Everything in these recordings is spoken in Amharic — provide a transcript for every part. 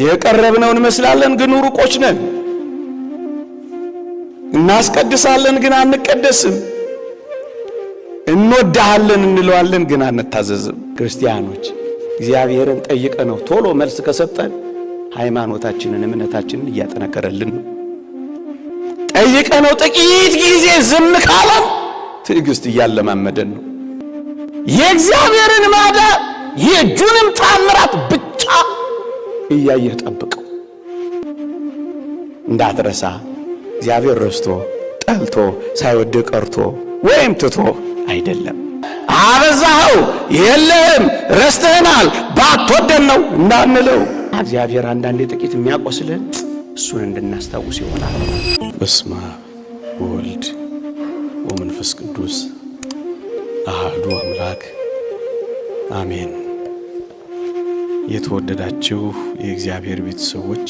የቀረብነው እንመስላለን ግን ሩቆች ነን። እናስቀድሳለን ግን አንቀደስም። እንወዳለን እንለዋለን ግን አንታዘዝም። ክርስቲያኖች እግዚአብሔርን ጠይቀነው ቶሎ መልስ ከሰጠን ሃይማኖታችንን እምነታችንን እያጠናከረልን ነው። ጠይቀነው ጥቂት ጊዜ ዝም ካለን ትዕግስት እያለማመደን ነው። የእግዚአብሔርን ማዳን የእጁንም ተአምራት ብቻ እያየህ ጠብቀው። እንዳትረሳ እግዚአብሔር ረስቶ ጠልቶ ሳይወድ ቀርቶ ወይም ትቶ አይደለም። አበዛኸው የለም ረስተናል ባትወደን ነው እንዳንለው እግዚአብሔር አንዳንዴ ጥቂት የሚያቆስልን እሱን እንድናስታውስ ይሆናል። በስመ አብ ወወልድ ወመንፈስ ቅዱስ አሐዱ አምላክ አሜን። የተወደዳችሁ የእግዚአብሔር ቤተሰቦች፣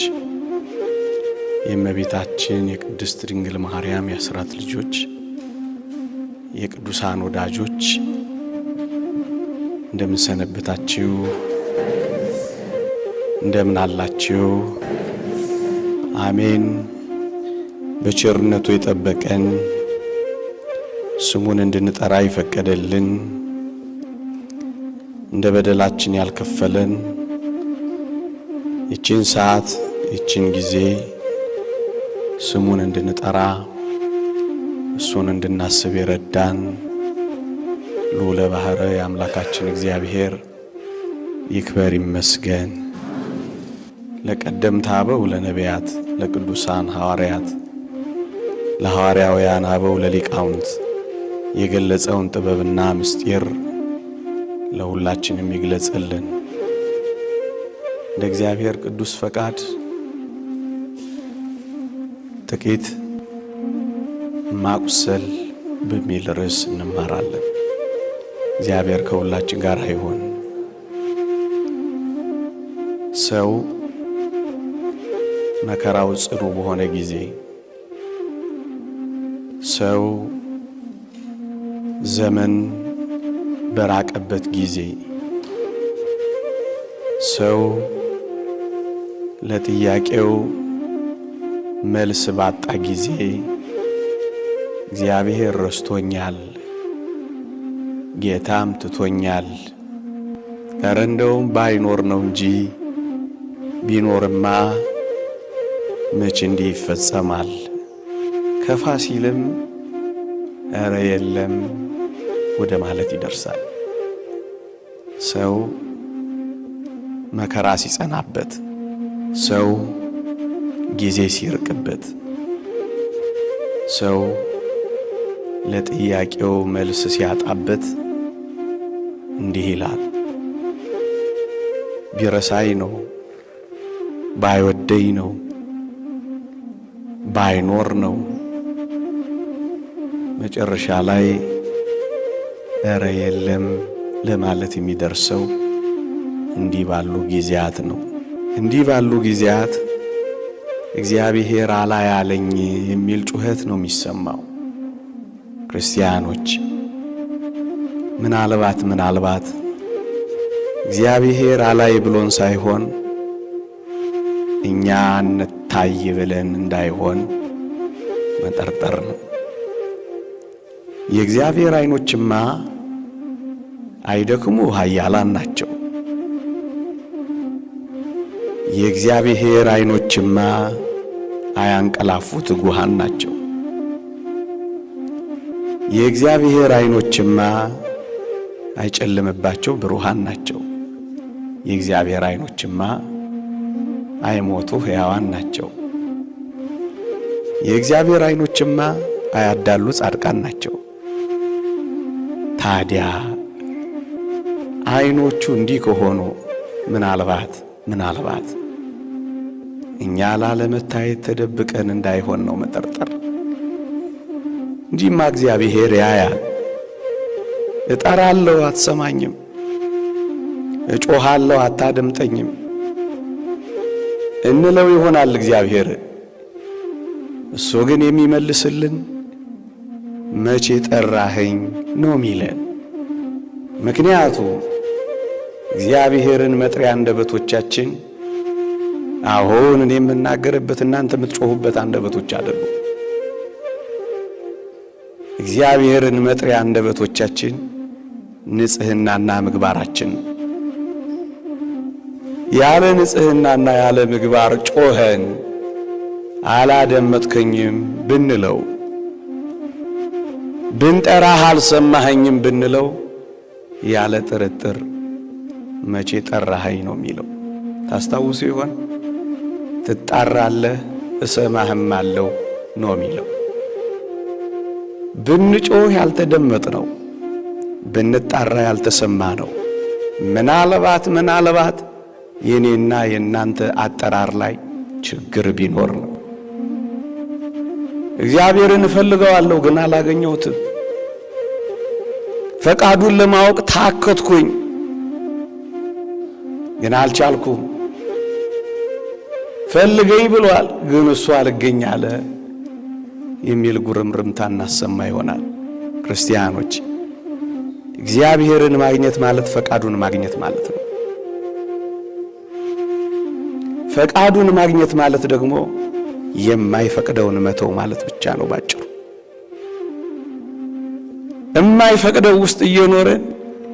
የእመቤታችን የቅድስት ድንግል ማርያም የአስራት ልጆች፣ የቅዱሳን ወዳጆች እንደምን ሰነበታችሁ? እንደምን አላችሁ? አሜን። በቸርነቱ የጠበቀን ስሙን እንድንጠራ ይፈቀደልን እንደ በደላችን ያልከፈለን ይችን ሰዓት ይችን ጊዜ ስሙን እንድንጠራ እሱን እንድናስብ የረዳን ልዑለ ባሕርይ አምላካችን እግዚአብሔር ይክበር ይመስገን። ለቀደምት አበው ለነቢያት፣ ለቅዱሳን ሐዋርያት፣ ለሐዋርያውያን አበው ለሊቃውንት የገለጸውን ጥበብና ምስጢር ለሁላችንም ይግለጽልን። እንደ እግዚአብሔር ቅዱስ ፈቃድ ጥቂት ማቁሰል በሚል ርዕስ እንማራለን። እግዚአብሔር ከሁላችን ጋር ይሁን። ሰው መከራው ጽኑ በሆነ ጊዜ፣ ሰው ዘመን በራቀበት ጊዜ፣ ሰው ለጥያቄው መልስ ባጣ ጊዜ እግዚአብሔር ረስቶኛል፣ ጌታም ትቶኛል፣ ኧረ እንደውም ባይኖር ነው እንጂ ቢኖርማ መቼ እንዲህ ይፈጸማል፣ ከፋ ሲልም ኧረ የለም ወደ ማለት ይደርሳል። ሰው መከራ ሲጸናበት፣ ሰው ጊዜ ሲርቅበት፣ ሰው ለጥያቄው መልስ ሲያጣበት እንዲህ ይላል፣ ቢረሳይ ነው፣ ባይወደኝ ነው፣ ባይኖር ነው። መጨረሻ ላይ ኧረ የለም ለማለት የሚደርሰው እንዲህ ባሉ ጊዜያት ነው። እንዲህ ባሉ ጊዜያት እግዚአብሔር አላያለኝ የሚል ጩኸት ነው የሚሰማው። ክርስቲያኖች ምናልባት እግዚአብሔር አላይ ብሎን ሳይሆን እኛ እንታይ ብለን እንዳይሆን መጠርጠር ነው። የእግዚአብሔር ዓይኖችማ አይደክሙ ኃያላን ናቸው። የእግዚአብሔር ዓይኖችማ አያንቀላፉ ትጉሃን ናቸው። የእግዚአብሔር ዓይኖችማ አይጨልምባቸው ብሩሃን ናቸው። የእግዚአብሔር ዓይኖችማ አይሞቱ ሕያዋን ናቸው። የእግዚአብሔር ዓይኖችማ አያዳሉ ጻድቃን ናቸው። ታዲያ ዓይኖቹ እንዲህ ከሆኑ ምናልባት እኛ ላለመታየት ተደብቀን እንዳይሆን ነው መጠርጠር። እንጂማ እግዚአብሔር ያያል። እጠራለሁ አትሰማኝም፣ እጮሃለሁ አታደምጠኝም እንለው ይሆናል እግዚአብሔር። እሱ ግን የሚመልስልን መቼ ጠራኸኝ ነው ሚለን። ምክንያቱም እግዚአብሔርን መጥሪያ አንደበቶቻችን አሁን እኔ የምናገርበት እናንተ የምትጮሁበት አንደበቶች አይደሉ። እግዚአብሔርን መጥሪያ አንደበቶቻችን ንጽህናና ምግባራችን። ያለ ንጽህናና ያለ ምግባር ጮኸን አላደመጥከኝም ብንለው፣ ብንጠራህ አልሰማኸኝም ብንለው፣ ያለ ጥርጥር መቼ ጠራኸኝ ነው የሚለው። ታስታውሱ ይሆን? ትጣራለህ እሰማህም አለው ነው የሚለው። ብንጮህ ያልተደመጥ ነው፣ ብንጣራ ያልተሰማ ነው። ምናልባት የኔና የናንተ አጠራር ላይ ችግር ቢኖር ነው። እግዚአብሔርን እፈልገዋለሁ ግን አላገኘሁትም። ፈቃዱን ለማወቅ ታከትኩኝ ግን አልቻልኩም። ፈልገኝ ብሏል ግን እሱ አልገኝ አለ የሚል ጉርምርምታ እናሰማ ይሆናል። ክርስቲያኖች፣ እግዚአብሔርን ማግኘት ማለት ፈቃዱን ማግኘት ማለት ነው። ፈቃዱን ማግኘት ማለት ደግሞ የማይፈቅደውን መተው ማለት ብቻ ነው ባጭሩ። የማይፈቅደው ውስጥ እየኖረ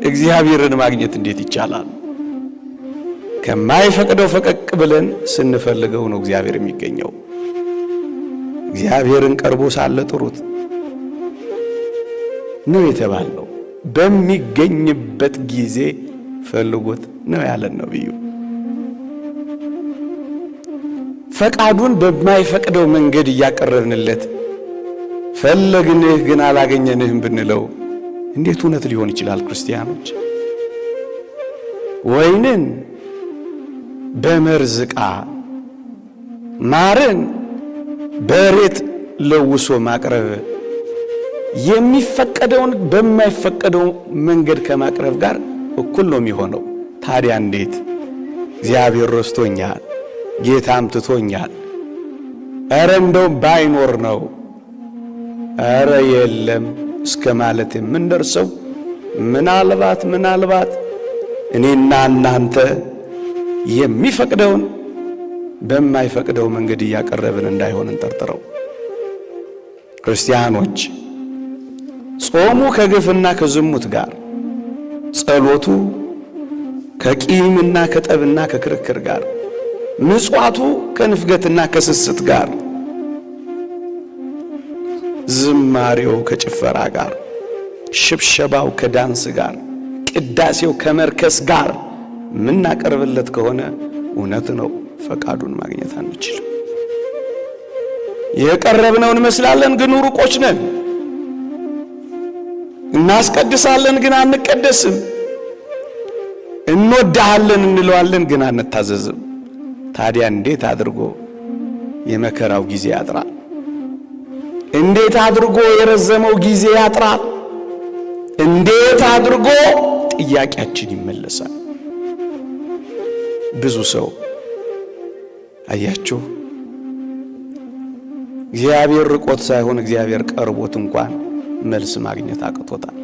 እግዚአብሔርን ማግኘት እንዴት ይቻላል? ከማይፈቅደው ፈቀቅ ብለን ስንፈልገው ነው እግዚአብሔር የሚገኘው። እግዚአብሔርን ቀርቦ ሳለ ጥሩት ነው የተባለው። በሚገኝበት ጊዜ ፈልጉት ነው ያለን ነብዩ። ፈቃዱን በማይፈቅደው መንገድ እያቀረብንለት ፈለግንህ ግን አላገኘንህም ብንለው እንዴት እውነት ሊሆን ይችላል? ክርስቲያኖች፣ ወይንን በመርዝ ዕቃ ማርን በሬት ለውሶ ማቅረብ የሚፈቀደውን በማይፈቀደው መንገድ ከማቅረብ ጋር እኩል ነው የሚሆነው። ታዲያ እንዴት እግዚአብሔር ረስቶኛል፣ ጌታም ትቶኛል፣ ኧረ እንደው ባይኖር ነው፣ ኧረ የለም እስከ ማለት የምንደርሰው ምናልባት እኔና እናንተ የሚፈቅደውን በማይፈቅደው መንገድ እያቀረብን እንዳይሆን እንጠርጥረው። ክርስቲያኖች፣ ጾሙ ከግፍና ከዝሙት ጋር፣ ጸሎቱ ከቂምና ከጠብና ከክርክር ጋር፣ ምጽዋቱ ከንፍገትና ከስስት ጋር፣ ዝማሬው ከጭፈራ ጋር፣ ሽብሸባው ከዳንስ ጋር፣ ቅዳሴው ከመርከስ ጋር ምናቀርብለት ከሆነ እውነት ነው ፈቃዱን ማግኘት አንችልም። የቀረብነው እንመስላለን ግን ሩቆች ነን። እናስቀድሳለን ግን አንቀደስም። እንወድሃለን እንለዋለን ግን አንታዘዝም። ታዲያ እንዴት አድርጎ የመከራው ጊዜ ያጥራል? እንዴት አድርጎ የረዘመው ጊዜ ያጥራል? እንዴት አድርጎ ጥያቄያችን ይመለሳል? ብዙ ሰው አያችሁ፣ እግዚአብሔር ርቆት ሳይሆን እግዚአብሔር ቀርቦት እንኳን መልስ ማግኘት አቅቶታል።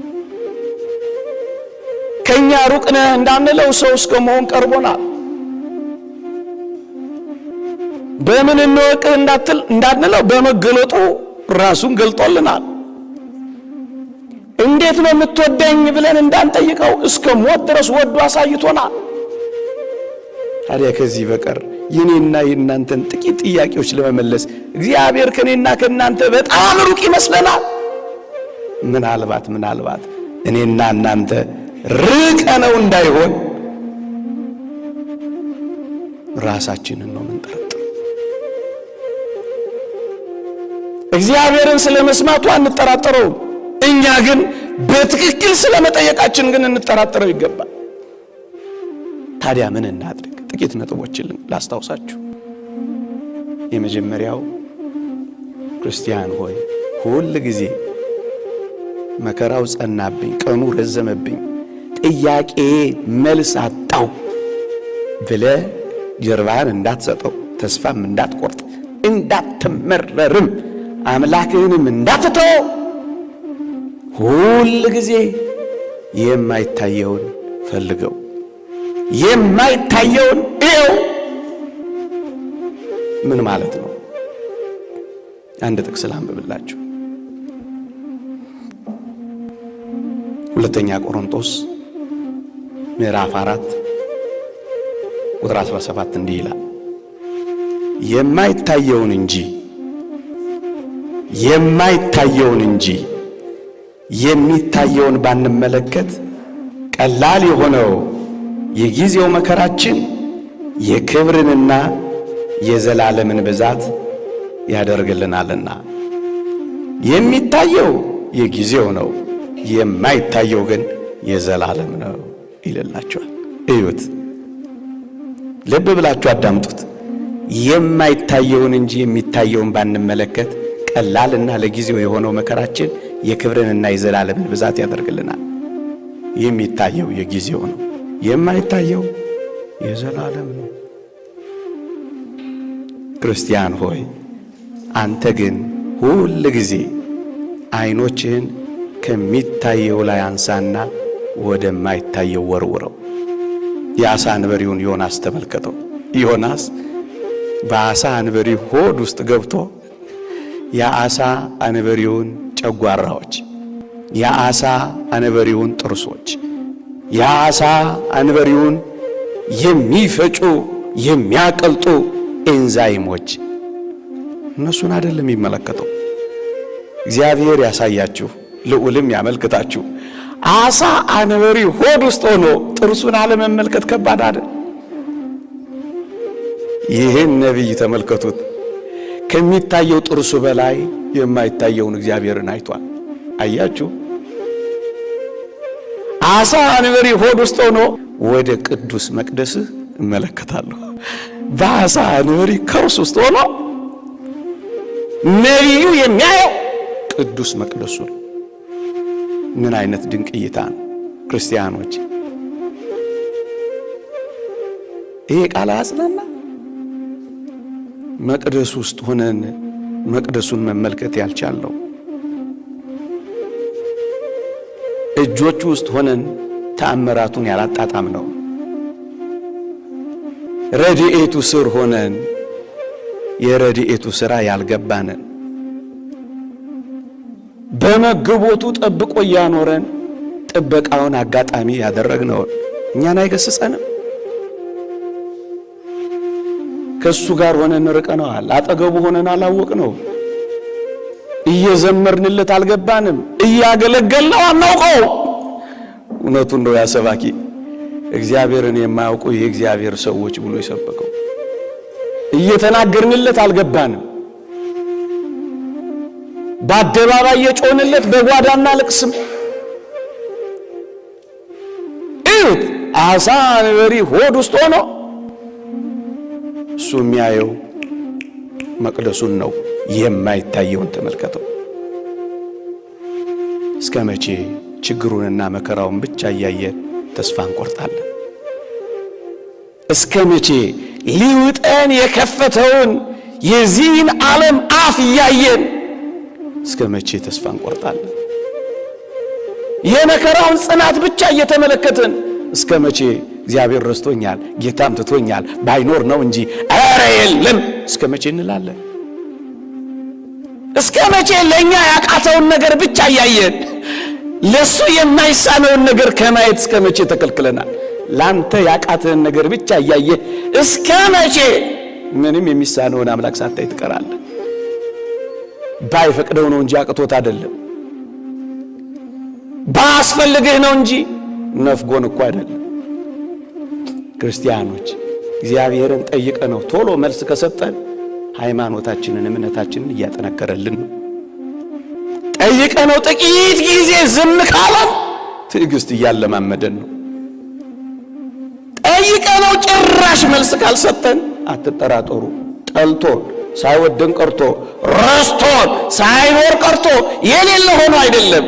ከኛ ሩቅ ነህ እንዳንለው ሰው እስከ መሆን ቀርቦናል። በምን እንወቅህ እንዳንለው በመገለጡ ራሱን ገልጦልናል። እንዴት ነው የምትወደኝ ብለን እንዳንጠይቀው እስከ ሞት ድረስ ወዶ አሳይቶናል። ታዲያ ከዚህ በቀር የኔና የእናንተን ጥቂት ጥያቄዎች ለመመለስ እግዚአብሔር ከኔና ከእናንተ በጣም ሩቅ ይመስለናል። ምናልባት እኔና እናንተ ርቀነው እንዳይሆን ራሳችንን ነው የምንጠረጥረው። እግዚአብሔርን ስለመስማቱ አንጠራጠረውም። እኛ ግን በትክክል ስለመጠየቃችን ግን እንጠራጠረው ይገባል። ታዲያ ምን እናድርግ? ጥቂት ነጥቦችን ላስታውሳችሁ። የመጀመሪያው፣ ክርስቲያን ሆይ ሁል ጊዜ መከራው ጸናብኝ፣ ቀኑ ረዘመብኝ፣ ጥያቄ መልስ አጣው ብለህ ጀርባህን እንዳትሰጠው፣ ተስፋም እንዳትቆርጥ፣ እንዳትመረርም፣ አምላክህንም እንዳትተው ሁል ጊዜ የማይታየውን ፈልገው፣ የማይታየውን እየው፣ ምን ማለት ነው? አንድ ጥቅስ ላንብብላችሁ። ሁለተኛ ቆሮንቶስ ምዕራፍ 4 ቁጥር 17 እንዲህ ይላል፣ የማይታየውን እንጂ የሚታየውን ባንመለከት ቀላል የሆነው የጊዜው መከራችን የክብርንና የዘላለምን ብዛት ያደርግልናልና። የሚታየው የጊዜው ነው፣ የማይታየው ግን የዘላለም ነው ይልላችኋል። እዩት፣ ልብ ብላችሁ አዳምጡት። የማይታየውን እንጂ የሚታየውን ባንመለከት ቀላልና ለጊዜው የሆነው መከራችን የክብርንና የዘላለምን ብዛት ያደርግልናል። የሚታየው የጊዜው ነው፣ የማይታየው የዘላለም ነው። ክርስቲያን ሆይ አንተ ግን ሁል ጊዜ ዓይኖችህን ከሚታየው ላይ አንሳና ወደማይታየው ወርውረው። የአሳ አንበሪውን ዮናስ ተመልከተው። ዮናስ በአሳ አንበሪ ሆድ ውስጥ ገብቶ የአሳ አንበሪውን ጨጓራዎች፣ የአሳ አንበሪውን ጥርሶች፣ የአሳ አንበሪውን የሚፈጩ የሚያቀልጡ ኤንዛይሞች እነሱን አይደለም የሚመለከተው። እግዚአብሔር ያሳያችሁ፣ ልዑልም ያመልክታችሁ። አሳ አንበሪ ሆድ ውስጥ ሆኖ ጥርሱን አለመመልከት ከባድ አይደል? ይህን ነቢይ ተመልከቱት። ከሚታየው ጥርሱ በላይ የማይታየውን እግዚአብሔርን አይቷል። አያችሁ? አሳ አንበሪ ሆድ ውስጥ ሆኖ ወደ ቅዱስ መቅደስህ እመለከታለሁ። በአሳ አንበሪ ከርስ ውስጥ ሆኖ ነቢዩ የሚያየው ቅዱስ መቅደሱን። ምን አይነት ድንቅ እይታ ነው! ክርስቲያኖች፣ ይሄ ቃል አያጽናና? መቅደሱ ውስጥ ሆነን መቅደሱን መመልከት ያልቻለው፣ እጆቹ ውስጥ ሆነን ተአምራቱን ያላጣጣም ነው፣ ረድኤቱ ስር ሆነን የረድኤቱ ሥራ ያልገባንን፣ በመግቦቱ ጠብቆ ያኖረን ጥበቃውን አጋጣሚ ያደረግነው እኛን አይገስጸንም? ከሱ ጋር ሆነን ርቀነዋል። አጠገቡ ሆነን አላወቅነው። እየዘመርንለት አልገባንም። እያገለገልነው አናውቀው። እውነቱን ነው ያሰባኪ እግዚአብሔርን የማያውቁ የእግዚአብሔር ሰዎች ብሎ የሰበከው። እየተናገርንለት አልገባንም። በአደባባይ የጮንለት በጓዳና ልቅስም። እዩት፣ አሳ አንበሪ ሆድ ውስጥ ሆኖ እሱ የሚያየው መቅደሱን ነው። የማይታየውን ተመልከተው። እስከ መቼ ችግሩንና መከራውን ብቻ እያየን ተስፋ እንቆርጣለን? እስከ መቼ ሊውጠን የከፈተውን የዚህን ዓለም አፍ እያየን እስከ መቼ ተስፋ እንቆርጣለን? የመከራውን ጽናት ብቻ እየተመለከትን እስከ መቼ እግዚአብሔር ረስቶኛል፣ ጌታም ትቶኛል፣ ባይኖር ነው እንጂ ኧረ የለም እስከ መቼ እንላለን? እስከ መቼ ለኛ ያቃተውን ነገር ብቻ እያየን ለሱ የማይሳነውን ነገር ከማየት እስከ መቼ ተከልክለናል? ላንተ ያቃተን ነገር ብቻ እያየ እስከ መቼ ምንም የሚሳነውን አምላክ ሳታይ ትቀራለህ? ባይፈቅደው ነው እንጂ አቅቶት አይደለም። ባስፈልግህ ነው እንጂ ነፍጎን እኮ አይደለም። ክርስቲያኖች እግዚአብሔርን ጠይቀ ነው ቶሎ መልስ ከሰጠን ሃይማኖታችንን እምነታችንን እያጠነከረልን ነው። ጠይቀ ነው ጥቂት ጊዜ ዝም ካለን ትዕግስት እያለማመደን ነው። ጠይቀ ነው ጭራሽ መልስ ካልሰጠን አትጠራጠሩ፣ ጠልቶን ሳይወደን ቀርቶ ረስቶን ሳይኖር ቀርቶ የሌለ ሆኖ አይደለም፣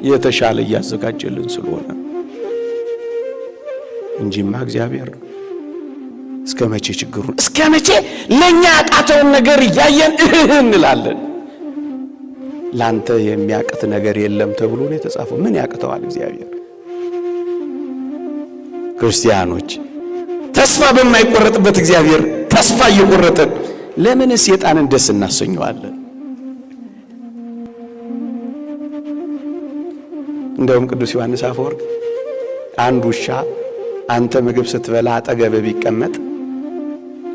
የተሻለ እያዘጋጀልን ስለሆነ እንጂማ እግዚአብሔር ነው። እስከ መቼ ችግሩን፣ እስከ መቼ ለኛ ያቃተውን ነገር እያየን እንላለን? ላንተ የሚያቅት ነገር የለም ተብሎ ነው የተጻፈው። ምን ያቅተዋል እግዚአብሔር? ክርስቲያኖች ተስፋ በማይቆረጥበት እግዚአብሔር ተስፋ እየቆረጠን ለምን ሰይጣንን ደስ እናሰኘዋለን? እንደውም ቅዱስ ዮሐንስ አፈወርቅ አንድ ውሻ አንተ ምግብ ስትበላ አጠገብህ ቢቀመጥ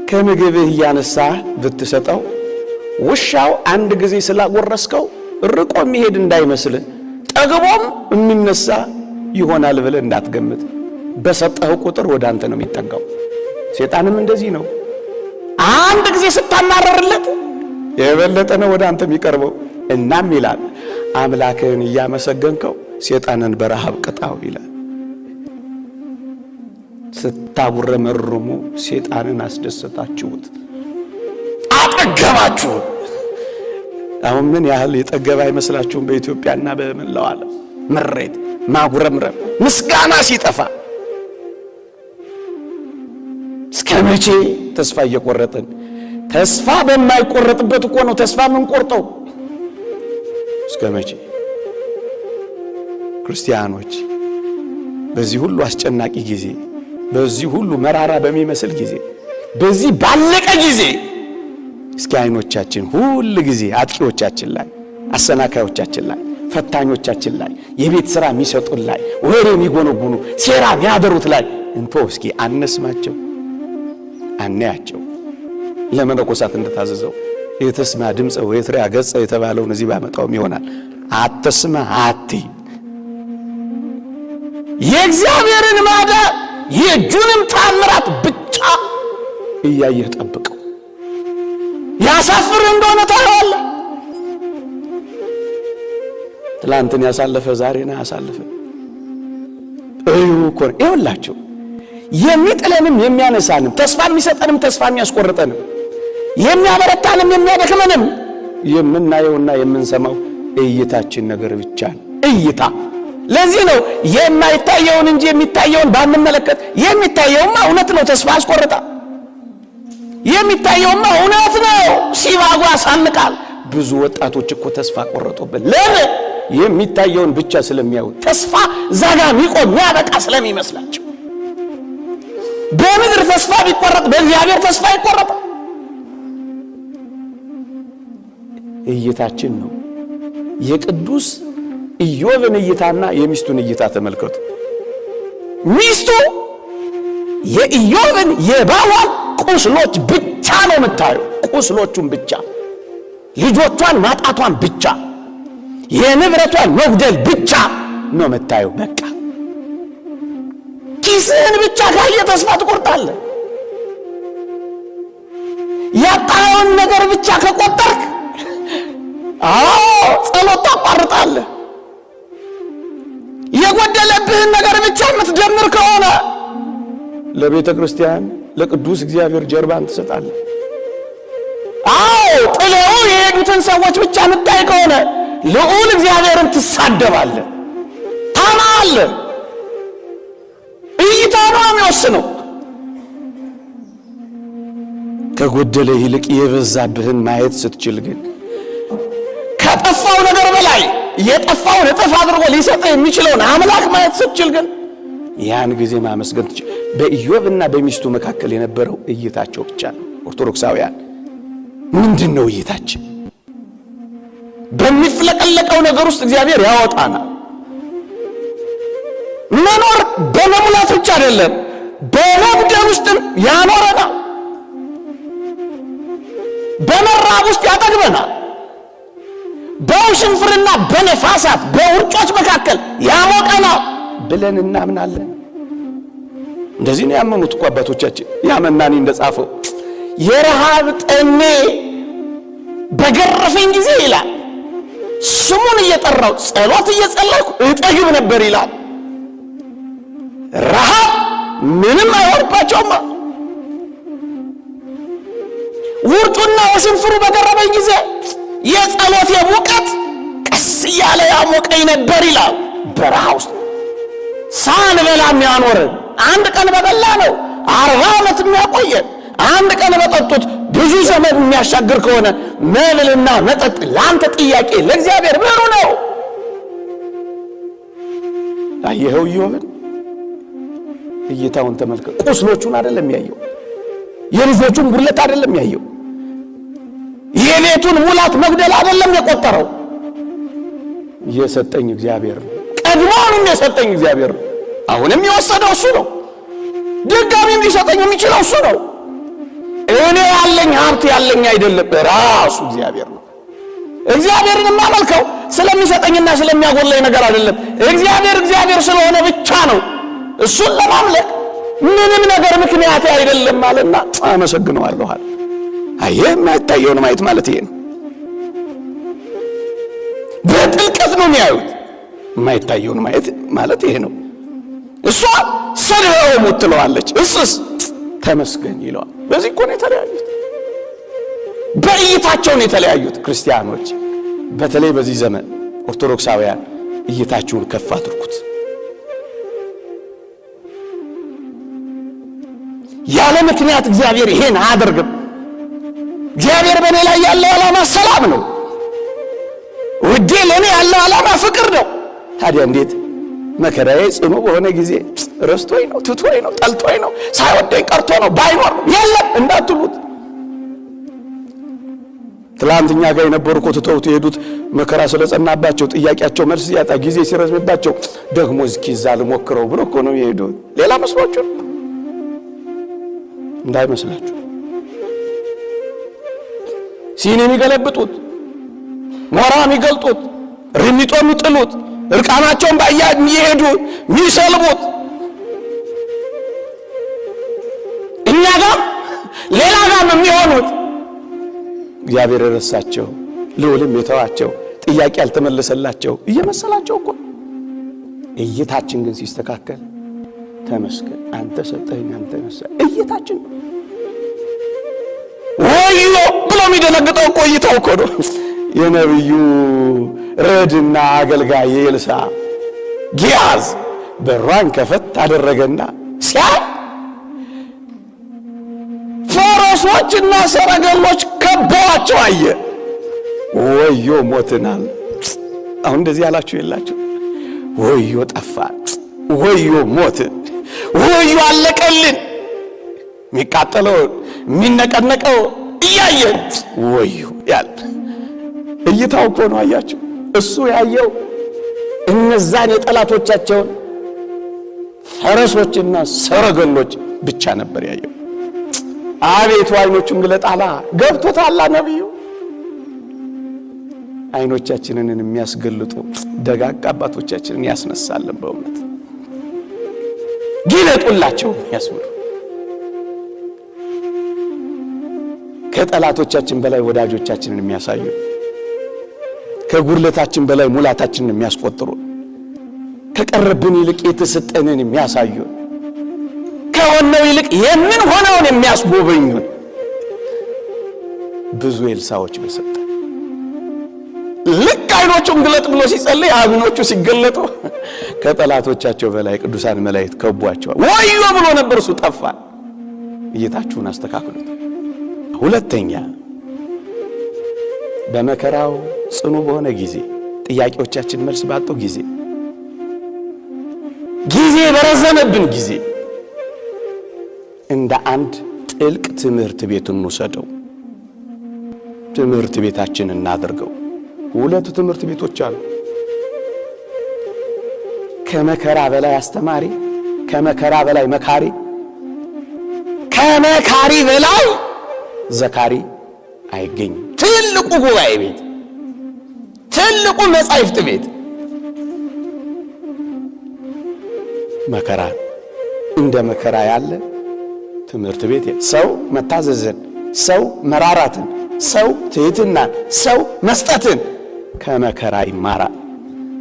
ከምግብህ እያነሳህ ብትሰጠው ውሻው አንድ ጊዜ ስላጎረስከው ርቆ የሚሄድ እንዳይመስል ጠግቦም የሚነሳ ይሆናል ብለህ እንዳትገምት። በሰጠው ቁጥር ወደ አንተ ነው የሚጠጋው። ሰይጣንም እንደዚህ ነው። አንድ ጊዜ ስታማረርለት የበለጠ ነው ወደ አንተ የሚቀርበው። እናም ይላል አምላክህን እያመሰገንከው ሰይጣንን በረሃብ ቅጣው ይላል። ስታጉረመርሙ ሰይጣንን አስደሰታችሁት፣ አጠገባችሁ። አሁን ምን ያህል የጠገበ አይመስላችሁም? በኢትዮጵያና በመላው ዓለም ምሬት፣ ማጉረምረም፣ ምስጋና ሲጠፋ እስከ መቼ ተስፋ እየቆረጥን? ተስፋ በማይቆረጥበት እኮ ነው ተስፋ ምን ቆርጠው። እስከ መቼ? ክርስቲያኖች በዚህ ሁሉ አስጨናቂ ጊዜ፣ በዚህ ሁሉ መራራ በሚመስል ጊዜ፣ በዚህ ባለቀ ጊዜ እስኪ አይኖቻችን ሁሉ ጊዜ አጥቂዎቻችን ላይ፣ አሰናካዮቻችን ላይ፣ ፈታኞቻችን ላይ፣ የቤት ሥራ የሚሰጡን ላይ፣ ወሬ የሚጎነጉኑ ሴራ የሚያደሩት ላይ እንቶ እስኪ አነስማቸው፣ አናያቸው። ለመነኮሳት እንደታዘዘው የተስማ ድምፀ ወይትሪያ ገጸ የተባለውን እዚህ ባመጣውም ይሆናል። አትስማ አትይ። የእግዚአብሔርን ማዳን የእጁንም ታምራት ብቻ እያየህ ጠብቀው። ያሳፍር እንደሆነ ታየዋለህ። ትላንትን ያሳለፈ ዛሬን ያሳለፈ እዩ እኮ ነው። ይኸውላችሁ የሚጥለንም የሚያነሳንም ተስፋ የሚሰጠንም ተስፋ የሚያስቆርጠንም የሚያበረታንም የሚያደክመንም የምናየውና የምንሰማው እይታችን ነገር ብቻ ነው። እይታ። ለዚህ ነው የማይታየውን እንጂ የሚታየውን ባንመለከት። የሚታየውማ እውነት ነው፣ ተስፋ ያስቆርጣል። የሚታየውማ እውነት ነው፣ ሲባጓ ያሳንቃል። ብዙ ወጣቶች እኮ ተስፋ ቆረጡብን። ለምን? የሚታየውን ብቻ ስለሚያዩ ተስፋ ዛጋ የሚቆም የሚያበቃ ስለሚመስላቸው። በምድር ተስፋ ቢቆረጥ በእግዚአብሔር ተስፋ ይቆረጣል። እይታችን ነው። የቅዱስ ኢዮብን እይታና የሚስቱን እይታ ተመልከቱ። ሚስቱ የኢዮብን የባሏን ቁስሎች ብቻ ነው የምታየው። ቁስሎቹን ብቻ፣ ልጆቿን ማጣቷን ብቻ፣ የንብረቷን መጉደል ብቻ ነው የምታየው። በቃ ኪስህን ብቻ ካየ ተስፋ ትቆርጣለህ። ያጣኸውን ነገር ብቻ ከቆጠርክ ጸሎት ታቋርጣለህ። የጎደለብህን ነገር ብቻ የምትደምር ከሆነ ለቤተ ክርስቲያን ለቅዱስ እግዚአብሔር ጀርባን ትሰጣለህ። ጥለው የሄዱትን ሰዎች ብቻ የምታይ ከሆነ ልዑል እግዚአብሔርን ትሳደባለህ፣ ታማለህ። እይታ ነው የሚወስነው። ከጎደለ ይልቅ የበዛብህን ማየት ስትችል ግን ከጠፋው ነገር በላይ የጠፋውን እጥፍ አድርጎ ሊሰጥ የሚችለውን አምላክ ማየት ስትችል ግን ያን ጊዜ ማመስገን ትችል። በኢዮብና በሚስቱ መካከል የነበረው እይታቸው ብቻ ነው። ኦርቶዶክሳውያን ምንድነው እይታችን? በሚፍለቀለቀው ነገር ውስጥ እግዚአብሔር ያወጣናል። መኖር በመሙላት ብቻ አይደለም፣ በመጉደል ውስጥም ያኖረናል። በመራብ ውስጥ ያጠግበናል። በውሽንፍርና በነፋሳት በውርጮች መካከል ያሞቀናል ብለን እናምናለን። እንደዚህ ነው ያመኑት እኮ አባቶቻችን። ያመናኒ እንደጻፈው የረሃብ ጠኔ በገረፈኝ ጊዜ ይላል ስሙን እየጠራው ጸሎት እየጸለይኩ እጠግብ ነበር ይላል። ረሃብ ምንም አይወርባቸውም። ውርጩና ውሽንፍሩ በገረፈኝ ጊዜ የጸሎት የሙቀት ቀስ እያለ ያሞቀኝ ነበር ይላል። በረሃ ውስጥ ሳንበላም ያኖረን፣ አንድ ቀን በበላ ነው 40 ዓመት የሚያቆየን፣ አንድ ቀን በጠጡት ብዙ ዘመን የሚያሻግር ከሆነ መብልና መጠጥ ለአንተ ጥያቄ፣ ለእግዚአብሔር ብሩ ነው። አየኸው ኢዮብን እይታውን ተመልከት። ቁስሎቹን አይደለም ያየው፣ የልጆቹን ጉድለት አይደለም ያየው፣ የሌቱን ሙላት መግደል አይደለም የቆጠረው። የሰጠኝ እግዚአብሔር ነው። ቀድሞውንም የሰጠኝ እግዚአብሔር ነው። አሁንም የወሰደው እሱ ነው። ድጋሚም ሊሰጠኝ የሚችለው እሱ ነው። እኔ ያለኝ ሀብት ያለኝ አይደለም፣ ራሱ እግዚአብሔር ነው። እግዚአብሔርን የማመልከው ስለሚሰጠኝና ስለሚያጎለኝ ነገር አይደለም። እግዚአብሔር ስለሆነ ብቻ ነው። እሱን ለማምለክ ምንም ነገር ምክንያት አይደለም ማለትና አመሰግነዋለሁ አለ። አየህ፣ የማይታየውን ማየት ማለት ይሄ ነው። በጥልቀት ነው የሚያዩት። የማይታየውን ማየት ማለት ይሄ ነው። እሷ ሰድበው ሞት ትለዋለች፣ እሱስ ተመስገን ይለዋል። በዚህ እኮ ነው የተለያዩት። በእይታቸው ነው የተለያዩት። ክርስቲያኖች በተለይ በዚህ ዘመን ኦርቶዶክሳውያን እይታችሁን ከፍ አድርጉት። ያለ ምክንያት እግዚአብሔር ይሄን አያደርግም። እግዚአብሔር በእኔ ላይ ያለው ዓላማ ሰላም ነው። ውዴ ለእኔ ያለው ዓላማ ፍቅር ነው። ታዲያ እንዴት መከራዬ ጽኑ በሆነ ጊዜ ረስቶኝ ነው፣ ትቶኝ ነው፣ ጠልቶኝ ነው፣ ሳይወደኝ ቀርቶ ነው፣ ባይኖር ነው የለም እንዳትሉት። ትላንትኛ ጋር የነበሩ እኮ ትተውት የሄዱት መከራ ስለጸናባቸው ጥያቄያቸው መልስ ያጣ ጊዜ ሲረዝምባቸው ደግሞ እስኪ እዛ ልሞክረው ብሎ እኮ ነው የሄዱት። ሌላ መስሏችሁ እንዳይመስላችሁ። ሲኒ የሚገለብጡት፣ ሞራ የሚገልጡት፣ ርሚጦ የሚጥሉት፣ እርቃናቸውን ባያድ የሚሄዱ የሚሰልቡት እኛ ጋር ሌላ ጋር የሚሆኑት እግዚአብሔር የረሳቸው ልዑልም የተዋቸው ጥያቄ ያልተመለሰላቸው እየመሰላቸው እኮ። እይታችን ግን ሲስተካከል ተመስገን አንተ ሰጠኝ አንተ ነሳ እይታችን ወዮ ብሎ የሚደነግጠው እኮ እይታው እኮ ነው። የነብዩ ረድና አገልጋይ ኤልሳ ጊያዝ በሯን ከፈት አደረገና ሲያይ ፈረሶችና ሰረገሎች ከበዋቸው አየ። ወዮ ሞትናል። አሁን እንደዚህ ያላችሁ የላችሁ? ወዮ ጠፋን፣ ወዮ ሞትን፣ ወዮ አለቀልን። የሚቃጠለው የሚነቀነቀው እያየን ወዮ ያለ እይታው እኮ ነው። አያችሁ፣ እሱ ያየው እነዛን የጠላቶቻቸውን ፈረሶችና ሰረገሎች ብቻ ነበር ያየው። አቤቱ አይኖቹን ግለጣላ ገብቶታል ነብዩ። አይኖቻችንን የሚያስገልጡ ደጋግ አባቶቻችንን ያስነሳልን። በእውነት ግለጡላቸው ያስብሉ። ከጠላቶቻችን በላይ ወዳጆቻችንን የሚያሳዩ፣ ከጉድለታችን በላይ ሙላታችንን የሚያስቆጥሩ፣ ከቀረብን ይልቅ የተሰጠንን የሚያሳዩ፣ ከሆነው ይልቅ የምን ሆነውን የሚያስጎበኙን ብዙ ኤልሳዎች በሰጠ። ልክ አይኖቹን ግለጥ ብሎ ሲጸልይ አይኖቹ ሲገለጡ ከጠላቶቻቸው በላይ ቅዱሳን መላእክት ከቧቸዋል። ወዮ ብሎ ነበር፣ እሱ ጠፋ። እይታችሁን አስተካክሉት። ሁለተኛ በመከራው ጽኑ በሆነ ጊዜ፣ ጥያቄዎቻችን መልስ ባጡ ጊዜ፣ ጊዜ በረዘመብን ጊዜ እንደ አንድ ጥልቅ ትምህርት ቤት እንውሰደው። ትምህርት ቤታችን እናድርገው። ሁለት ትምህርት ቤቶች አሉ። ከመከራ በላይ አስተማሪ፣ ከመከራ በላይ መካሪ፣ ከመካሪ በላይ ዘካሪ አይገኝም። ትልቁ ጉባኤ ቤት፣ ትልቁ መጻሕፍት ቤት መከራ እንደ መከራ ያለ ትምህርት ቤት። ሰው መታዘዝን፣ ሰው መራራትን፣ ሰው ትህትናን፣ ሰው መስጠትን ከመከራ ይማራል።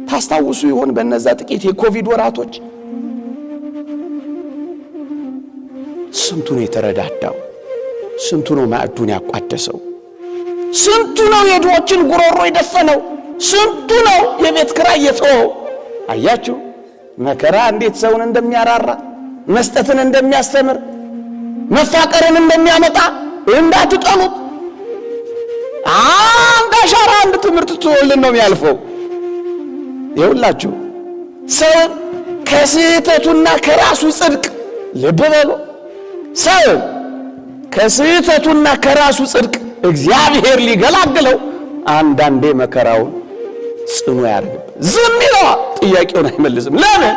ታስታውሱ ይሆን በእነዛ ጥቂት የኮቪድ ወራቶች ስንቱ ነው የተረዳዳው? ስንቱ ነው ማዕዱን ያቋደሰው? ስንቱ ነው የድሆችን ጉሮሮ የደፈነው? ስንቱ ነው የቤት ኪራይ የተወው? አያችሁ መከራ እንዴት ሰውን እንደሚያራራ፣ መስጠትን እንደሚያስተምር፣ መፋቀርን እንደሚያመጣ እንዳትጠሉት። አንድ አሻራ አንድ ትምህርት ትውልን ነው የሚያልፈው። ይኸውላችሁ ሰውን ከስህተቱና ከራሱ ጽድቅ ልብ በሉ። ሰውን ከስህተቱና ከራሱ ጽድቅ እግዚአብሔር ሊገላግለው አንዳንዴ መከራውን ጽኑ ያደርግበት። ዝም ይለዋል፣ ጥያቄውን አይመልስም። ለምን?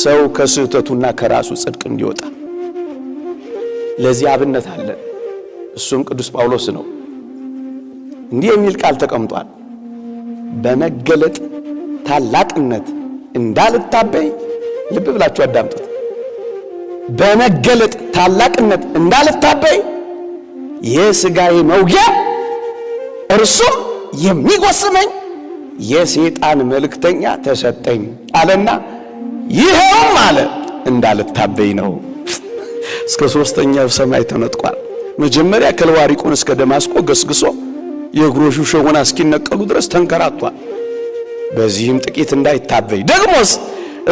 ሰው ከስህተቱና ከራሱ ጽድቅ እንዲወጣ። ለዚህ አብነት አለን። እሱም ቅዱስ ጳውሎስ ነው። እንዲህ የሚል ቃል ተቀምጧል። በመገለጥ ታላቅነት እንዳልታበይ፣ ልብ ብላችሁ አዳምጡት። በመገለጥ ታላቅነት እንዳልታበይ የሥጋዬ መውጊያ እርሱም የሚጎስመኝ የሰይጣን መልእክተኛ ተሰጠኝ አለና ይሄውም አለ እንዳልታበይ ነው። እስከ ሦስተኛው ሰማይ ተነጥቋል። መጀመሪያ ከልዋሪቆን እስከ ደማስቆ ገስግሶ የእግሮቹ ሸጎና እስኪነቀሉ ድረስ ተንከራቷል። በዚህም ጥቂት እንዳይታበይ ደግሞስ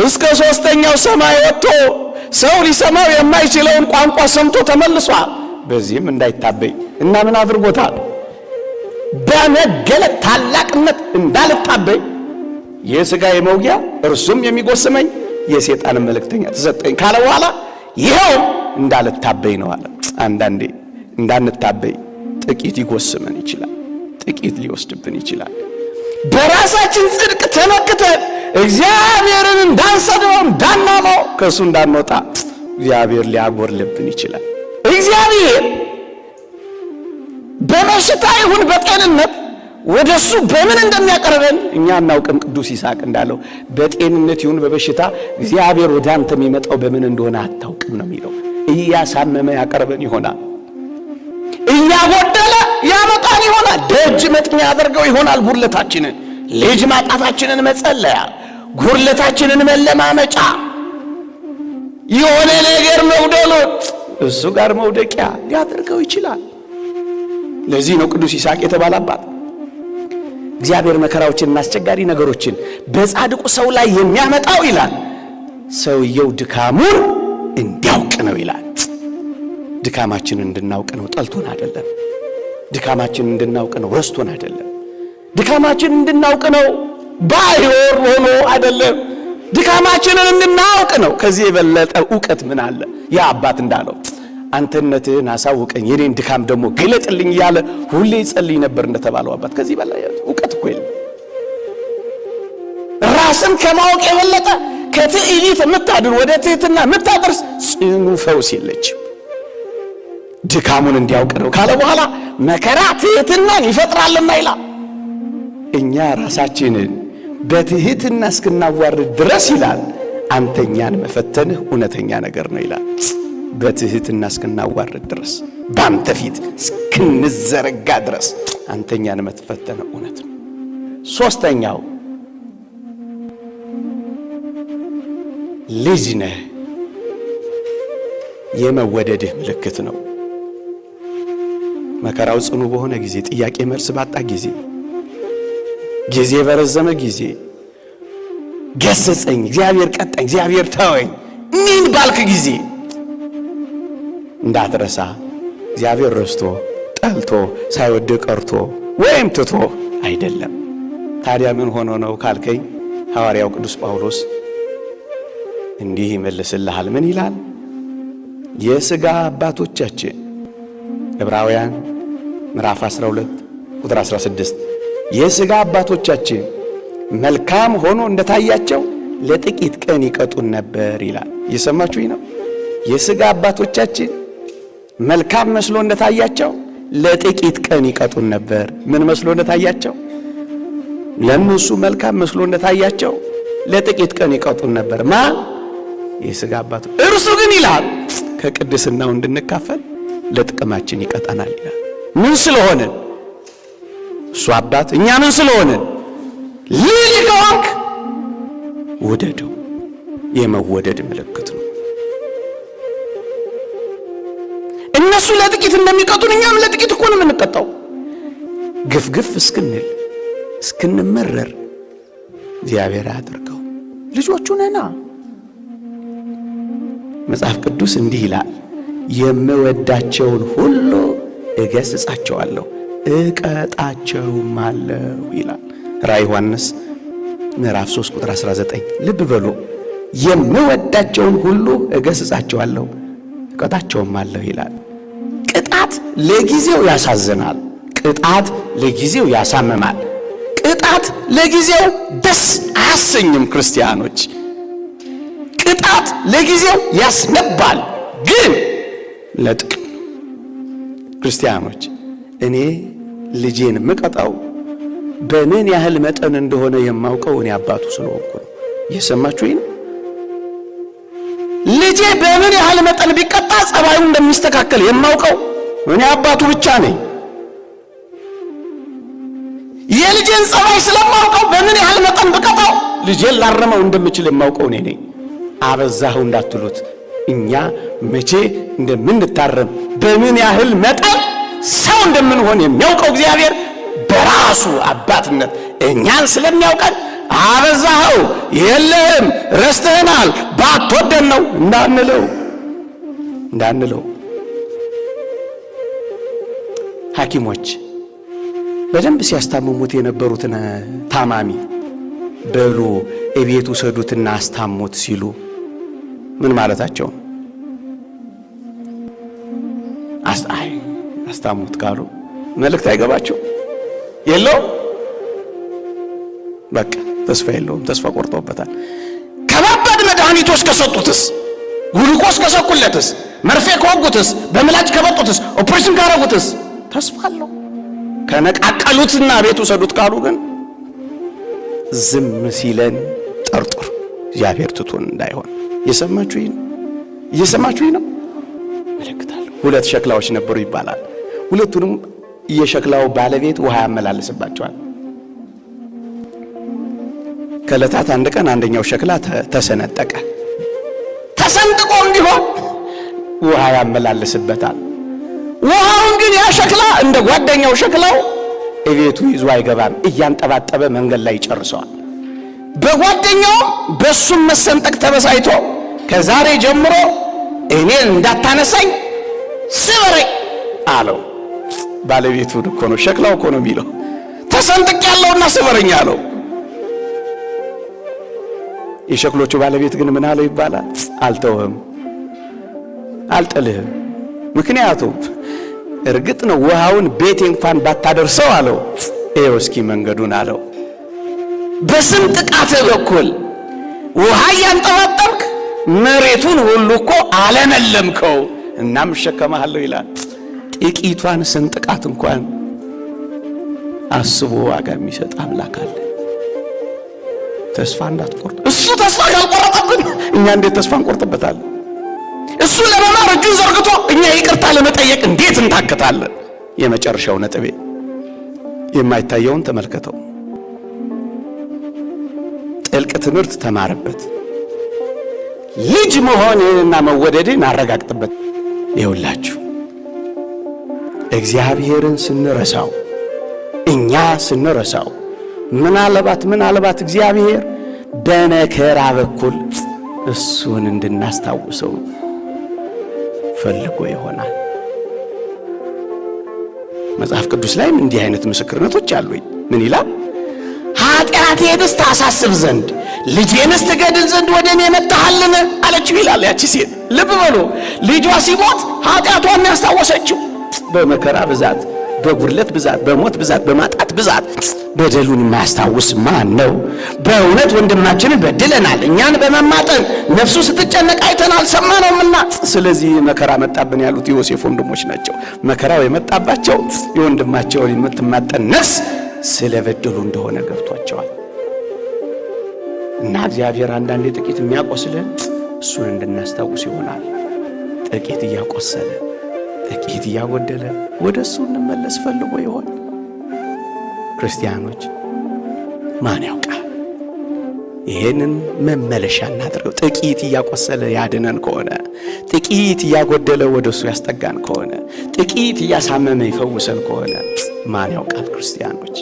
እስከ ሦስተኛው ሰማይ ወጥቶ ሰው ሊሰማው የማይችለውን ቋንቋ ሰምቶ ተመልሷል። በዚህም እንዳይታበይ እና ምን አድርጎታል? በመገለጥ ታላቅነት እንዳልታበይ የሥጋዬ መውጊያ እርሱም የሚጎስመኝ የሰይጣን መልእክተኛ ተሰጠኝ ካለ በኋላ ይሄው እንዳልታበይ ነው አለ። አንዳንዴ እንዳንታበይ ጥቂት ይጎስመን ይችላል፣ ጥቂት ሊወስድብን ይችላል። በራሳችን ጽድቅ ተመክተን እግዚአብሔርን እንዳንሰድበው እንዳናመው ከእሱ እንዳንወጣ እግዚአብሔር ሊያጎርልብን ይችላል። እግዚአብሔር በበሽታ ይሁን በጤንነት ወደሱ በምን እንደሚያቀርበን እኛ እናውቅም። ቅዱስ ይስሐቅ እንዳለው በጤንነት ይሁን በበሽታ እግዚአብሔር ወደ አንተ የሚመጣው በምን እንደሆነ አታውቅም ነው የሚለው። እያሳመመ ያቀርበን ይሆናል፣ እያጎደለ ያመጣን ይሆናል፣ ደጅ መጥኛ ያደርገው ይሆናል። ጉርለታችንን፣ ልጅ ማጣታችንን መጸለያ፣ ጉርለታችንን መለማመጫ፣ የሆነ ነገር መውደሎት እሱ ጋር መውደቂያ ሊያደርገው ይችላል። ለዚህ ነው ቅዱስ ይስሐቅ የተባለ አባት እግዚአብሔር መከራዎችንና አስቸጋሪ ነገሮችን በጻድቁ ሰው ላይ የሚያመጣው ይላል ሰውየው ድካሙን እንዲያውቅ ነው ይላል። ድካማችንን እንድናውቅ ነው፣ ጠልቶን አይደለም። ድካማችንን እንድናውቅ ነው፣ ረስቶን አይደለም። ድካማችንን እንድናውቅ ነው፣ ባይወር ሆኖ አይደለም። ድካማችንን እንድናውቅ ነው። ከዚህ የበለጠ ዕውቀት ምን አለ? ያ አባት እንዳለው አንተነትህን አሳውቀኝ የኔን ድካም ደግሞ ግለጥልኝ እያለ ሁሌ ይጸልይ ነበር እንደተባለው አባት። ከዚህ በላይ ዕውቀት እኮ የለም። ራስን ከማወቅ የበለጠ ከትዕቢት የምታድን ወደ ትሕትና የምታደርስ ጽኑ ፈውስ የለችም። ድካሙን እንዲያውቅ ነው ካለ በኋላ መከራ ትሕትናን ይፈጥራልና ይላል። እኛ ራሳችንን በትሕትና እስክናዋርድ ድረስ ይላል አንተኛን መፈተንህ እውነተኛ ነገር ነው ይላል። በትሕትና እስክናዋርድ ድረስ በአንተ ፊት እስክንዘረጋ ድረስ አንተኛን መፈተንህ እውነት ነው። ሦስተኛው ልጅ ነህ የመወደድህ ምልክት ነው። መከራው ጽኑ በሆነ ጊዜ፣ ጥያቄ መልስ ባጣ ጊዜ፣ ጊዜ በረዘመ ጊዜ ገሰጸኝ፣ እግዚአብሔር ቀጣኝ፣ እግዚአብሔር ተወኝ ምን ባልክ ጊዜ እንዳትረሳ እግዚአብሔር ረስቶ ጠልቶ ሳይወድ ቀርቶ ወይም ትቶ አይደለም። ታዲያ ምን ሆኖ ነው ካልከኝ ሐዋርያው ቅዱስ ጳውሎስ እንዲህ ይመልስልሃል። ምን ይላል? የሥጋ አባቶቻችን ዕብራውያን ምዕራፍ 12 ቁጥር 16 የሥጋ አባቶቻችን መልካም ሆኖ እንደታያቸው ለጥቂት ቀን ይቀጡን ነበር ይላል። እየሰማችሁኝ ነው? የሥጋ አባቶቻችን መልካም መስሎ እንደታያቸው ለጥቂት ቀን ይቀጡን ነበር። ምን መስሎ እንደታያቸው? ለነሱ መልካም መስሎ እንደታያቸው ለጥቂት ቀን ይቀጡን ነበር። ማን? የሥጋ አባቶች። እርሱ ግን ይላል ከቅድስናው እንድንካፈል ለጥቅማችን ይቀጣናል ይላል። ምን ስለሆነ? እሱ አባት፣ እኛ ምን ስለሆነ? ልጅ ከሆንክ ውደደው። የመወደድ ምልክት ነው። እነሱ ለጥቂት እንደሚቀጡን እኛም ለጥቂት እኮ ነው የምንቀጣው። ግፍግፍ እስክንል እስክንመረር እግዚአብሔር ያድርገው። ልጆቹ ነና። መጽሐፍ ቅዱስ እንዲህ ይላል፣ የምወዳቸውን ሁሉ እገሥጻቸዋለሁ እቀጣቸውም አለው ይላል። ራዕይ ዮሐንስ ምዕራፍ 3 ቁጥር 19። ልብ በሉ፣ የምወዳቸውን ሁሉ እገሥጻቸዋለሁ እቀጣቸውም አለው ይላል። ቅጣት ለጊዜው ያሳዝናል። ቅጣት ለጊዜው ያሳምማል። ቅጣት ለጊዜው ደስ አያሰኝም። ክርስቲያኖች ቅጣት ለጊዜው ያስነባል፣ ግን ለጥቅም። ክርስቲያኖች እኔ ልጄን ምቀጣው በምን ያህል መጠን እንደሆነ የማውቀው እኔ አባቱ ስለሆንኩ ነው። እየሰማችሁኝ ነው? ልጄ በምን ያህል መጠን ቢቀጣ ጸባዩ እንደሚስተካከል የማውቀው እኔ አባቱ ብቻ ነኝ። የልጄን ጸባይ ስለማውቀው በምን ያህል መጠን ብቀጣው ልጄን ላረመው እንደምችል የማውቀው እኔ ነኝ። አበዛኸው እንዳትሉት፣ እኛ መቼ እንደምንታረም በምን ያህል መጠን ሰው እንደምንሆን የሚያውቀው እግዚአብሔር በራሱ አባትነት እኛን ስለሚያውቀን አበዛኸው፣ የለህም፣ ረስተህናል፣ ባትወደን ነው እንዳንለው ሐኪሞች በደንብ ሲያስታምሙት የነበሩትን ታማሚ በሉ እቤት ውሰዱትና አስታሙት ሲሉ ምን ማለታቸው? አስታሙት ካሉ መልእክት አይገባቸው የለው። በቃ ተስፋ የለውም፣ ተስፋ ቆርጦበታል። ከባባድ መድኃኒቶች ከሰጡትስ፣ ጉልኮስ ከሰኩለትስ፣ መርፌ ከወጉትስ፣ በምላጭ ከበጡትስ፣ ኦፕሬሽን ካረጉትስ ተስፋ አለው። ከነቃቀሉትና ቤት ውሰዱት ካሉ ግን ዝም ሲለን ጠርጥሩ፣ እግዚአብሔር ትቶን እንዳይሆን። እየሰማችሁኝ ነው? መልእክታለሁ። 2 ሸክላዎች ነበሩ ይባላል። ሁለቱንም የሸክላው ባለቤት ውሃ ያመላልስባቸዋል። ከዕለታት አንድ ቀን አንደኛው ሸክላ ተሰነጠቀ። ተሰንጥቆ እንዲሆን ውሃ ያመላልስበታል። ውሃውን ግን ያ ሸክላ እንደ ጓደኛው ሸክላው እቤቱ ይዞ አይገባም። እያንጠባጠበ መንገድ ላይ ይጨርሰዋል። በጓደኛው በሱም መሰንጠቅ ተበሳይቶ ከዛሬ ጀምሮ እኔን እንዳታነሳኝ ስበረኝ አለው። ባለቤቱ እኮ ነው፣ ሸክላው እኮ ነው የሚለው። ተሰንጥቅ ያለውና ስበረኝ አለው። የሸክሎቹ ባለቤት ግን ምን አለው ይባላል? አልተውህም፣ አልጥልህም። ምክንያቱም እርግጥ ነው ውሃውን ቤቴ እንኳን ባታደርሰው አለው፣ ይኸው እስኪ መንገዱን አለው። በስንጥቃት በኩል ውሃ እያንጠባጠብክ መሬቱን ሁሉ እኮ አለመለምከው፣ እናም እሸከምሃለሁ ይላል። ጥቂቷን ስንጥቃት እንኳን አስቦ ዋጋ የሚሰጥ አምላክ አለ። ተስፋ እንዳትቆርጥ። እሱ ተስፋ ካልቆረጠብን እኛ እንዴት ተስፋ እንቆርጥበታለን? እሱ ለመማር እጁን ዘርግቶ እኛ ይቅርታ ለመጠየቅ እንዴት እንታከታለን? የመጨረሻው ነጥቤ የማይታየውን ተመልከተው። ጥልቅ ትምህርት ተማረበት። ልጅ መሆንንና መወደድን አረጋግጥበት። ይኸውላችሁ እግዚአብሔርን ስንረሳው፣ እኛ ስንረሳው ምናልባት እግዚአብሔር በመከራ በኩል እሱን እንድናስታውሰው ፈልጎ ይሆናል። መጽሐፍ ቅዱስ ላይም እንዲህ አይነት ምስክርነቶች አሉኝ። ምን ይላል? ኃጢአቴንስ ታሳስብ ዘንድ ልጄንስ ትገድል ዘንድ ወደ እኔ መጥተሃልን አለችው ይላል ያቺ ሴት። ልብ በሉ፣ ልጇ ሲሞት ኃጢአቷን ያስታወሰችው በመከራ ብዛት፣ በጉድለት ብዛት፣ በሞት ብዛት፣ በማጣት ብዛት በደሉን የማያስታውስ ማን ነው? በእውነት ወንድማችንን በድለናል፣ እኛን በመማጠን ነፍሱ ስትጨነቅ አይተናል ሰማነውምና። ስለዚህ መከራ መጣብን ያሉት የዮሴፍ ወንድሞች ናቸው። መከራው የመጣባቸው የወንድማቸውን የምትማጠን ነፍስ ስለበደሉ እንደሆነ ገብቷቸዋል። እና እግዚአብሔር አንዳንዴ ጥቂት የሚያቆስልን እሱን እንድናስታውስ ይሆናል። ጥቂት እያቆሰለ ጥቂት እያጎደለ ወደ እሱ እንመለስ ፈልጎ ይሆን? ክርስቲያኖች ማን ያውቃል? ይሄንን መመለሻ እናድርገው። ጥቂት እያቆሰለ ያድነን ከሆነ፣ ጥቂት እያጎደለ ወደ እሱ ያስጠጋን ከሆነ፣ ጥቂት እያሳመመ ይፈውሰን ከሆነ ማን ያውቃል? ክርስቲያኖች